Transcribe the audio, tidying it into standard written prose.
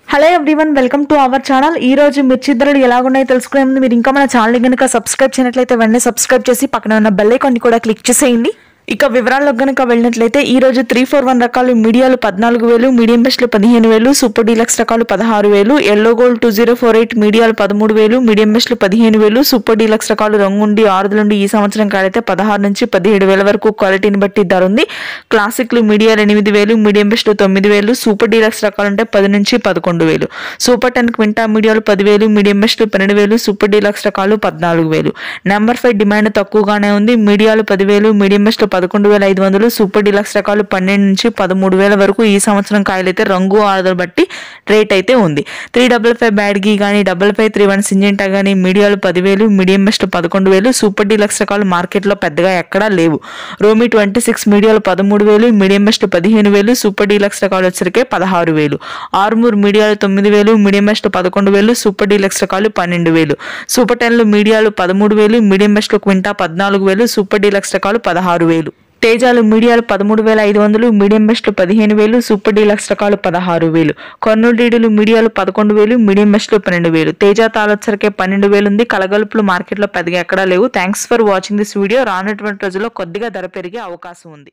Hello everyone, welcome to our channel. ఈ రోజు మిర్చి ధరలు ఎలాగున్నాయో తెలుసుకునే ముందు మీరు ఇంకా మన ఛానల్ కనుక సబ్స్క్రైబ్ చేయనట్లయితే వెంటనే సబ్స్క్రైబ్ చేసి పక్కన ఉన్న బెల్ ఐకాన్ కూడా క్లిక్ చేసేయండి. ఇక వివరాల్లోకి గనుక వెళ్ళినట్లయితే ఈ రోజు 341 రకాలు మీడియాలు 14,000, మీడియం బెస్ట్లు 15,000, సూపర్ డీలక్స్ రకాలు 16,000, ఎల్లో గోల్డ్ 2048 మీడియాలు 13,000, మీడియం బెస్ట్లు 15,000, సూపర్ డీలక్స్ రకాలు రంగుండి 6 నుండి ఈ సంవత్సరం కాడైతే 16 నుంచి 17,000 వరకు క్వాలిటీని బట్టి ధర ఉంది. క్లాసిక్లు మీడియాలు 8,000, మీడియం బెస్ట్లు 9,000, సూపర్ డీలక్స్ రకాలు అంటే 10 నుంచి 11,000, సూపర్ 10 క్వింటా మీడియాలు 10,000, మీడియం బెస్ట్లు 12,000, సూపర్ డీలక్స్ రకాలు 14,000. నెంబర్ 5 డిమాండ్ తక్కువగానే ఉంది. మీడియాలు 10,000, మీడియం బెస్ట్లు 11,500, సూపర్ డీలక్స్ రకాలు 12 నుంచి 13,000 వరకు ఈ సంవత్సరం కాయలైతే రంగు ఆర్డర్ బట్టి రేట్ అయితే ఉంది. 355 బ్యాడ్గీ కానీ 5531 సింజెంటా కానీ మీడియాలు 10,000, మీడియం బెస్ట్లు 11,000, సూపర్ డీలక్స్ రకాలు మార్కెట్లో పెద్దగా ఎక్కడా లేవు. రోమి 26 మీడియాలు 13,000, మీడియం బెస్ట్లు 15,000, సూపర్ డీలక్స్ రకాలు వచ్చరికి 16,000. ఆర్మూర్ మీడియాలు 9,000, మీడియం బెస్ట్లు 11,000, సూపర్ డీలక్స్ రకాలు 12,000. సూపర్ 10లు మీడియాలు 13,000, మీడియం బెస్ట్లు క్వింటా 14,000, సూపర్ డీలక్స్ రకాలు 16,000. తేజాలు మీడియాలు 13,500, మీడియం బెస్ట్లు 15,000, సూపర్ డీలక్స్ రకాలు 16,000. కర్నూలు డీడీలు మీడియాలు 11,000, మీడియం బెస్ట్లు 12,000. తేజ తాళొచ్చరికే 12,000 ఉంది. కలగలుపులు మార్కెట్లో పెద్దగా ఎక్కడా లేవు. Thanks for watching this video. రానటువంటి రోజుల్లో కొద్దిగా ధర పెరిగే అవకాశం ఉంది.